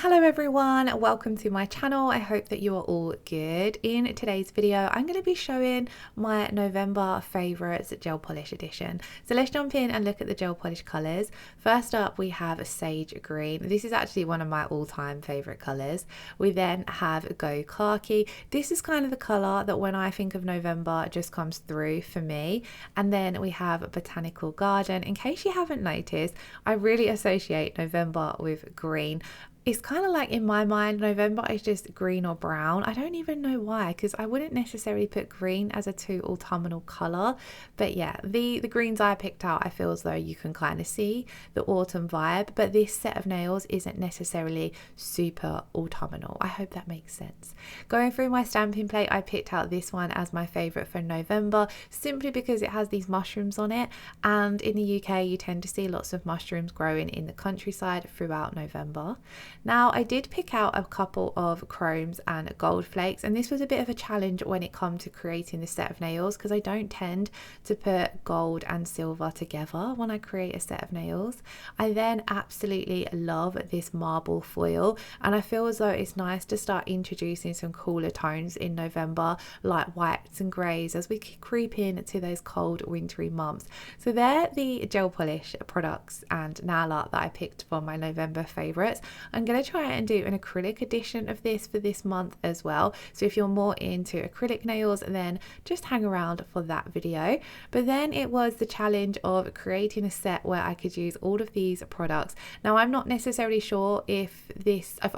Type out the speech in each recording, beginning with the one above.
Hello everyone, welcome to my channel. I hope that you are all good. In today's video, I'm going to be showing my November favourites gel polish edition. So let's jump in and look at the gel polish colours. First up, we have Sage Green. This is actually one of my all-time favourite colours. We then have Go Khaki. This is kind of the colour that when I think of November just comes through for me. And then we have Botanical Garden. In case you haven't noticed, I really associate November with green. It's kind of like in my mind, November is just green or brown. I don't even know why, because I wouldn't necessarily put green as a too autumnal colour. But yeah, the greens I picked out, I feel as though you can kind of see the autumn vibe. But this set of nails isn't necessarily super autumnal. I hope that makes sense. Going through my stamping plate, I picked out this one as my favourite for November, simply because it has these mushrooms on it. And in the UK, you tend to see lots of mushrooms growing in the countryside throughout November. Now, I did pick out a couple of chromes and gold flakes, and this was a bit of a challenge when it comes to creating this set of nails, because I don't tend to put gold and silver together when I create a set of nails. I then absolutely love this marble foil, and I feel as though it's nice to start introducing some cooler tones in November, like whites and greys, as we creep in to those cold wintry months. So they're the gel polish products and nail art that I picked for my November favourites. I'm going to try and do an acrylic edition of this for this month as well. So if you're more into acrylic nails, then just hang around for that video. But then it was the challenge of creating a set where I could use all of these products. Now, I'm not necessarily sure if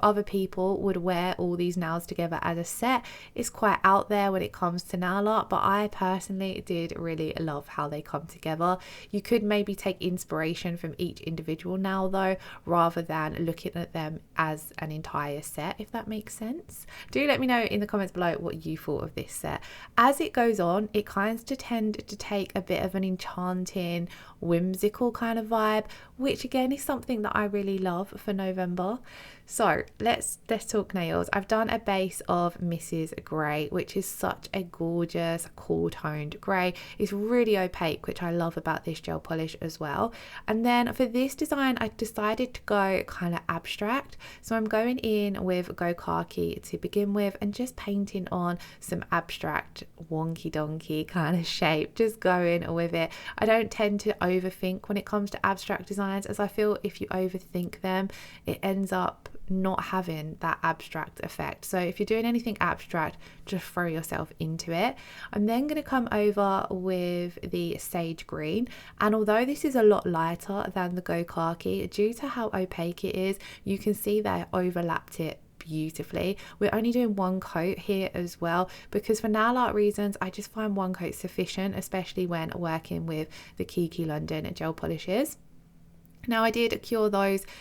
other people would wear all these nails together as a set. It's quite out there when it comes to nail art, but I personally did really love how they come together. You could maybe take inspiration from each individual nail though, rather than looking at them as an entire set, if that makes sense. Do let me know in the comments below what you thought of this set. As it goes on, it kind of tend to take a bit of an enchanting, whimsical kind of vibe, which again is something that I really love for November. So let's talk nails. I've done a base of Mrs. Grey, which is such a gorgeous cool toned grey. It's really opaque, which I love about this gel polish as well. And then for this design, I decided to go kind of abstract. So I'm going in with Go Khaki to begin with and just painting on some abstract wonky donkey kind of shape, just going with it. I don't tend to overthink when it comes to abstract designs, as I feel if you overthink them, it ends up not having that abstract effect. So if you're doing anything abstract, just throw yourself into it. I'm then going to come over with the Sage Green, and although this is a lot lighter than the Go Khaki, due to how opaque it is, you can see that I overlapped it beautifully. We're only doing one coat here as well, because for nail art reasons I just find one coat sufficient, especially when working with the Kiki London gel polishes. Now, I did cure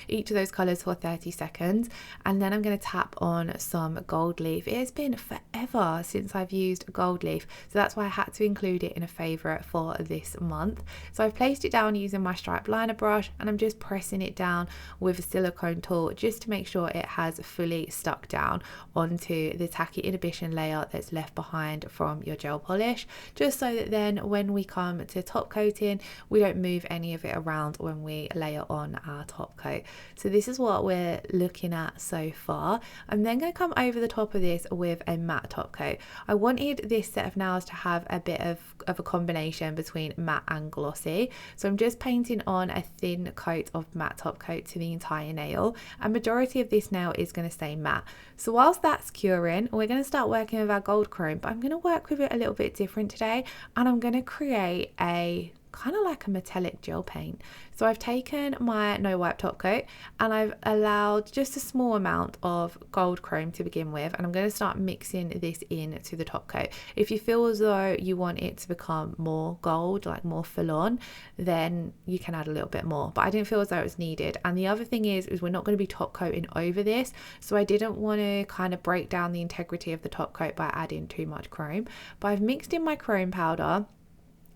each of those colours for 30 seconds, and then I'm going to tap on some gold leaf. It has been forever since I've used gold leaf, so that's why I had to include it in a favourite for this month. So I've placed it down using my striped liner brush, and I'm just pressing it down with a silicone tool just to make sure it has fully stuck down onto the tacky inhibition layer that's left behind from your gel polish, just so that then when we come to top coating, we don't move any of it around when we lay on our top coat. So this is what we're looking at so far. I'm then going to come over the top of this with a matte top coat. I wanted this set of nails to have a bit of a combination between matte and glossy, so I'm just painting on a thin coat of matte top coat to the entire nail, and majority of this nail is going to stay matte. So whilst that's curing, we're going to start working with our gold chrome, but I'm going to work with it a little bit different today, and I'm going to create a kind of like a metallic gel paint. So I've taken my no wipe top coat and I've allowed just a small amount of gold chrome to begin with, and I'm going to start mixing this in to the top coat. If you feel as though you want it to become more gold, like more full on, then you can add a little bit more, but I didn't feel as though it was needed. And the other thing is we're not going to be top coating over this, so I didn't want to kind of break down the integrity of the top coat by adding too much chrome. But I've mixed in my chrome powder,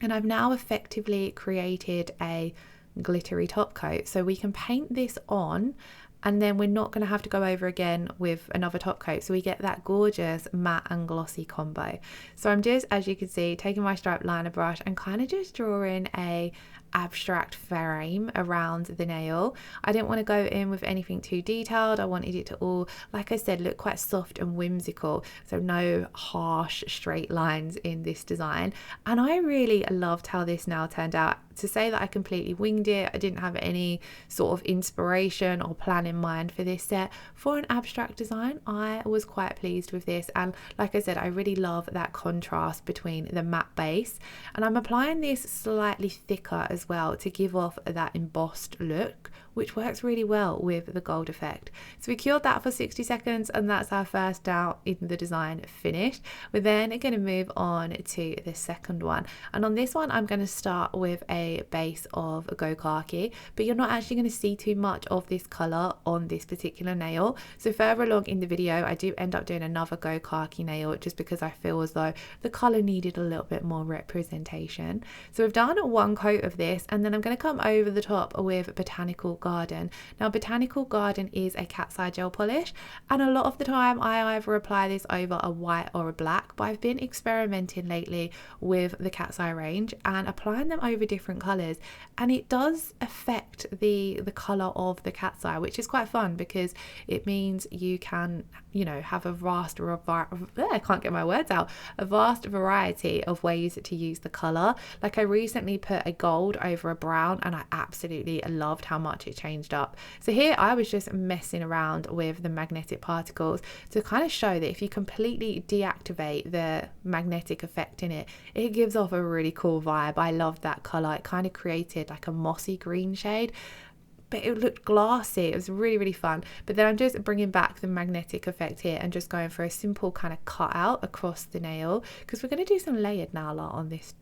and I've now effectively created a glittery top coat, so we can paint this on and then we're not going to have to go over again with another top coat, so we get that gorgeous matte and glossy combo. So I'm just, as you can see, taking my striped liner brush and kind of just drawing a abstract frame around the nail. I didn't want to go in with anything too detailed. I wanted it to all, like I said, look quite soft and whimsical, so no harsh straight lines in this design. And I really loved how this nail turned out. To say that I completely winged it, I didn't have any sort of inspiration or plan in mind for this set. For an abstract design, I was quite pleased with this, and like I said, I really love that contrast between the matte base, and I'm applying this slightly thicker as well to give off that embossed look, which works really well with the gold effect. So we cured that for 60 seconds, and that's our first nail in the design finished. We're then going to move on to the second one, and on this one I'm going to start with a base of Go Khaki, but you're not actually going to see too much of this colour on this particular nail. So further along in the video I do end up doing another Go Khaki nail, just because I feel as though the colour needed a little bit more representation. So we've done one coat of this, and then I'm going to come over the top with Botanical Garden. Now Botanical Garden is a cat's eye gel polish, and a lot of the time I either apply this over a white or a black, but I've been experimenting lately with the cat's eye range and applying them over different colours, and it does affect the colour of the cat's eye, which is quite fun because it means you can, you know, have a vast I can't get my words out, a vast variety of ways to use the colour. Like I recently put a gold over a brown, and I absolutely loved how much it changed up. So here I was just messing around with the magnetic particles to kind of show that if you completely deactivate the magnetic effect in it, it gives off a really cool vibe. I loved that colour. It kind of created like a mossy green shade, but it looked glassy. It was really fun. But then I'm just bringing back the magnetic effect here and just going for a simple kind of cut out across the nail, because we're going to do some layered nail art on this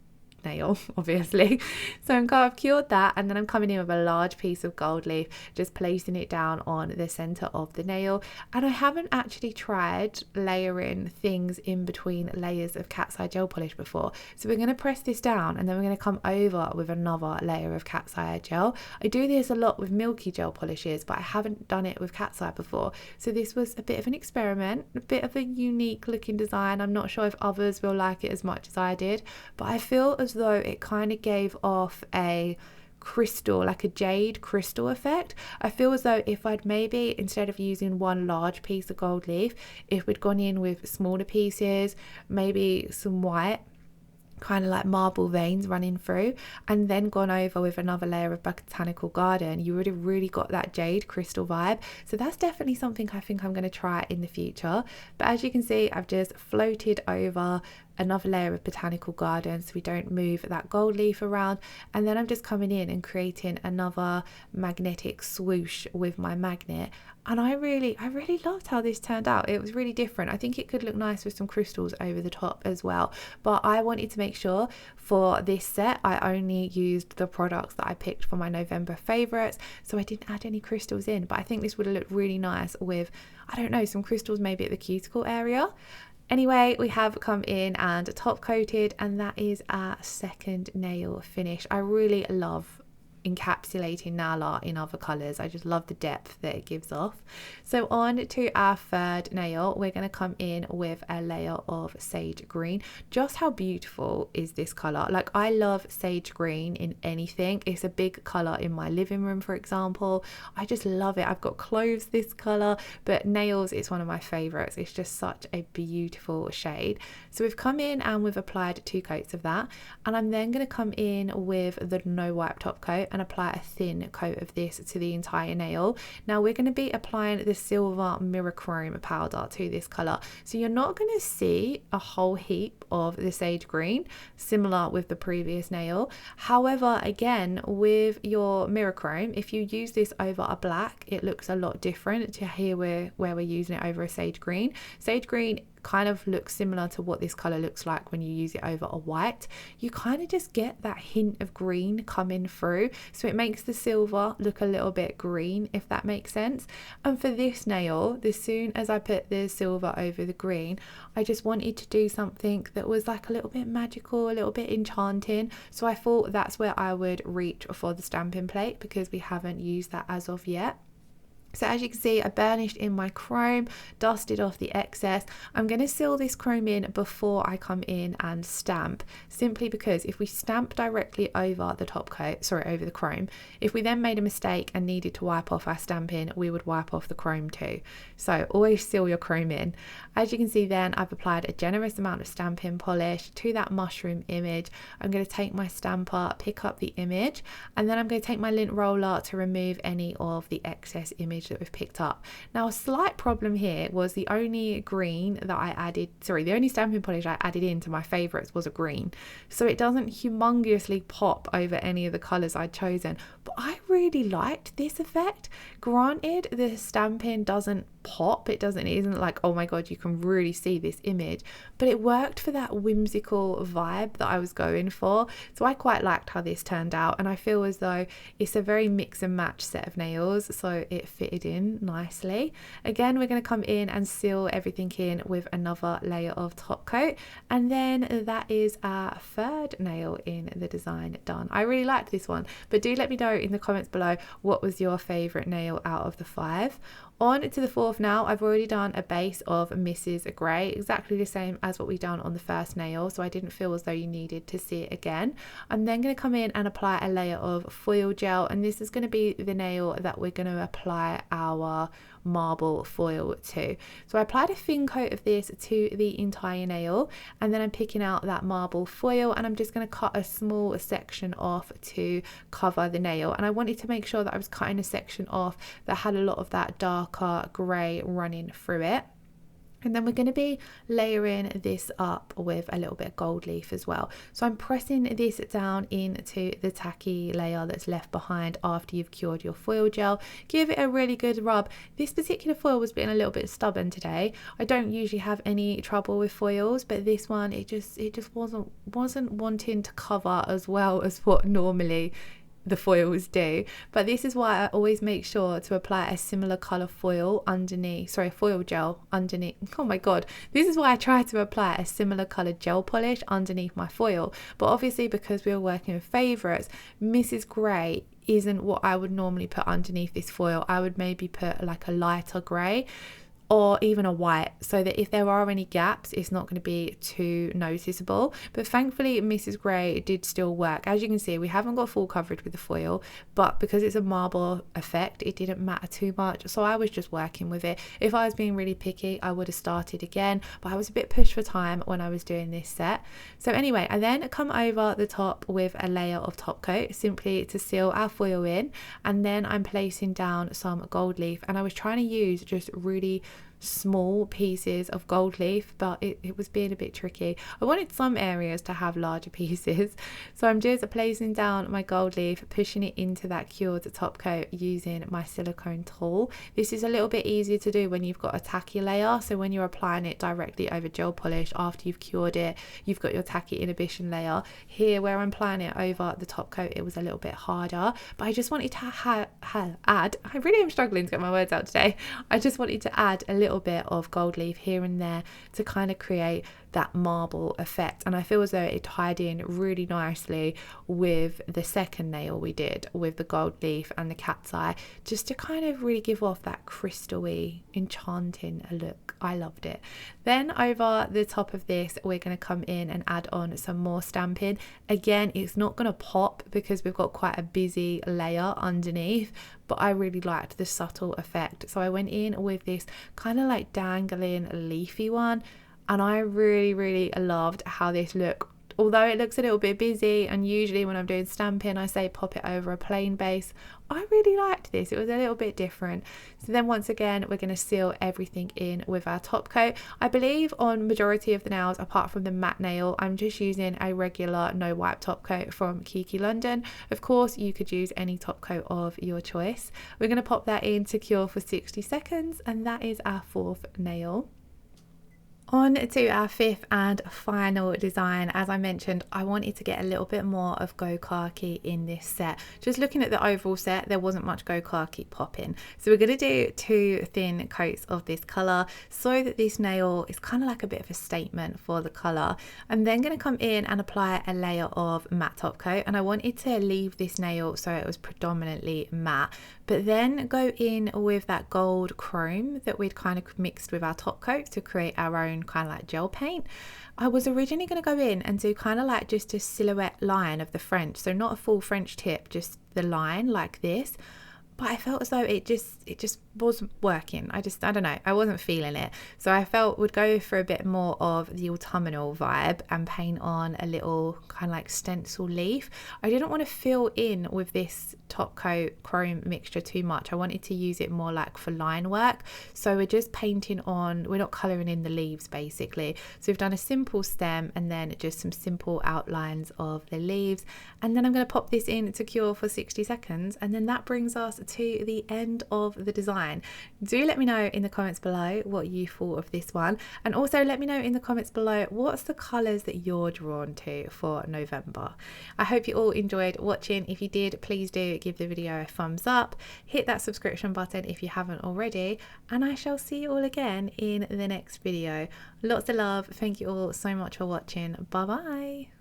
nail obviously. So I've cured that, and then I'm coming in with a large piece of gold leaf, just placing it down on the center of the nail. And I haven't actually tried layering things in between layers of cat's eye gel polish before, so we're going to press this down and then we're going to come over with another layer of cat's eye gel. I do this a lot with milky gel polishes, but I haven't done it with cat's eye before, so this was a bit of an experiment, a bit of a unique looking design. I'm not sure if others will like it as much as I did, but I feel as though it kind of gave off a crystal, like a jade crystal effect. I feel as though if I'd maybe, instead of using one large piece of gold leaf, if we'd gone in with smaller pieces, maybe some white, kind of like marble veins running through, and then gone over with another layer of Botanical Garden, you would have really got that jade crystal vibe. So that's definitely something I think I'm going to try in the future. But as you can see, I've just floated over another layer of Botanical Garden so we don't move that gold leaf around, and then I'm just coming in and creating another magnetic swoosh with my magnet. And I really loved how this turned out. It was really different. I think it could look nice with some crystals over the top as well, but I wanted to make sure for this set I only used the products that I picked for my November favorites, so I didn't add any crystals in. But I think this would have looked really nice with, I don't know, some crystals maybe at the cuticle area. Anyway, we have come in and top coated, and that is our second nail finish. I really love encapsulating nail art in other colours. I just love the depth that it gives off. So on to our third nail, we're going to come in with a layer of sage green. Just how beautiful is this colour? Like, I love sage green in anything. It's a big colour in my living room, for example. I just love it. I've got clothes this colour, but nails, it's one of my favourites. It's just such a beautiful shade. So we've come in and we've applied 2 coats of that, and I'm then going to come in with the no wipe top coat and apply a thin coat of this to the entire nail. Now we're going to be applying the silver mirror chrome powder to this colour, so you're not going to see a whole heap of the sage green, similar with the previous nail. However, again, with your mirror chrome, if you use this over a black, it looks a lot different to here where we're using it over a sage green. Sage green kind of looks similar to what this color looks like when you use it over a white. You kind of just get that hint of green coming through, so it makes the silver look a little bit green, if that makes sense. And for this nail, as soon as I put the silver over the green, I just wanted to do something that was like a little bit magical, a little bit enchanting. So I thought that's where I would reach for the stamping plate, because we haven't used that as of yet. So as you can see, I burnished in my chrome, dusted off the excess. I'm going to seal this chrome in before I come in and stamp, simply because if we stamp directly over the top coat, over the chrome, if we then made a mistake and needed to wipe off our stamping, we would wipe off the chrome too. So always seal your chrome in. As you can see then, I've applied a generous amount of stamping polish to that mushroom image. I'm going to take my stamper, pick up the image, and then I'm going to take my lint roller to remove any of the excess image that we've picked up. Now a slight problem here was the only green that I added, the only stamping polish I added into my favourites was a green, so it doesn't humongously pop over any of the colours I'd chosen, but I really liked this effect. Granted, the stamping doesn't pop, it isn't like, oh my god, you can really see this image, but it worked for that whimsical vibe that I was going for. So I quite liked how this turned out, and I feel as though it's a very mix and match set of nails, so it fitted in nicely. Again, we're going to come in and seal everything in with another layer of top coat, and then that is our third nail in the design done. I really liked this one, but do let me know in the comments below what was your favorite nail out of the 5. On to the 4th now. I've already done a base of Mrs. Grey, exactly the same as what we done on the first nail, so I didn't feel as though you needed to see it again. I'm then going to come in and apply a layer of foil gel, and this is going to be the nail that we're going to apply our marble foil to. So I applied a thin coat of this to the entire nail, and then I'm picking out that marble foil, and I'm just going to cut a small section off to cover the nail. And I wanted to make sure that I was cutting a section off that had a lot of that darker grey running through it. And then we're going to be layering this up with a little bit of gold leaf as well. So I'm pressing this down into the tacky layer that's left behind after you've cured your foil gel. Give it a really good rub. This particular foil was being a little bit stubborn today. I don't usually have any trouble with foils, but this one, it just wasn't wanting to cover as well as what normally the foils do. But this is why I always make sure to apply a similar color foil underneath, foil gel underneath. Oh my god, this is why I try to apply a similar colored gel polish underneath my foil. But obviously, because we were working with favorites, Mrs. Grey isn't what I would normally put underneath this foil. I would maybe put like a lighter grey or even a white, so that if there are any gaps, it's not going to be too noticeable. But thankfully Mrs. Grey did still work. As you can see, we haven't got full coverage with the foil, but because it's a marble effect, it didn't matter too much, so I was just working with it. If I was being really picky, I would have started again, but I was a bit pushed for time when I was doing this set. So anyway, I then come over the top with a layer of top coat, simply to seal our foil in, and then I'm placing down some gold leaf, and I was trying to use just really small pieces of gold leaf, but it was being a bit tricky. I wanted some areas to have larger pieces, so I'm just placing down my gold leaf, pushing it into that cured top coat using my silicone tool. This is a little bit easier to do when you've got a tacky layer, so when you're applying it directly over gel polish after you've cured it, you've got your tacky inhibition layer. Here, where I'm applying it over the top coat, it was a little bit harder, but I just wanted to add, I really am struggling to get my words out today, I just wanted to add a little bit of gold leaf here and there to kind of create that marble effect, and I feel as though it tied in really nicely with the second nail we did with the gold leaf and the cat's eye, just to kind of really give off that crystal-y, enchanting look. I loved it. Then over the top of this, we're going to come in and add on some more stamping. Again, it's not going to pop because we've got quite a busy layer underneath, but I really liked the subtle effect, so I went in with this kind of like dangling leafy one, and I really loved how this looked. Although it looks a little bit busy, and usually when I'm doing stamping I say pop it over a plain base, I really liked this. It was a little bit different. So then once again, we're going to seal everything in with our top coat. I believe on majority of the nails, apart from the matte nail, I'm just using a regular no wipe top coat from Kiki London. Of course, you could use any top coat of your choice. We're going to pop that in to cure for 60 seconds, and that is our fourth nail. On to our fifth and final design. As I mentioned, I wanted to get a little bit more of Go Khaki in this set. Just looking at the overall set, there wasn't much Go Khaki popping. So we're going to do 2 thin coats of this colour so that this nail is kind of like a bit of a statement for the colour. I'm then going to come in and apply a layer of matte top coat, and I wanted to leave this nail so it was predominantly matte, but then go in with that gold chrome that we'd kind of mixed with our top coat to create our own kind of like gel paint. I was originally going to go in and do kind of like just a silhouette line of the French, so not a full French tip, just the line like this, but I felt as though it just wasn't working. I don't know, I wasn't feeling it. So I felt would go for a bit more of the autumnal vibe and paint on a little kind of like stencil leaf. I didn't want to fill in with this top coat chrome mixture too much. I wanted to use it more like for line work. So we're just painting on, we're not colouring in the leaves basically. So we've done a simple stem and then just some simple outlines of the leaves. And then I'm going to pop this in to cure for 60 seconds. And then that brings us to the end of the design. Do let me know in the comments below what you thought of this one, and also let me know in the comments below what's the colours that you're drawn to for November. I hope you all enjoyed watching. If you did, please do give the video a thumbs up, hit that subscription button if you haven't already, and I shall see you all again in the next video. Lots of love. Thank you all so much for watching. Bye bye.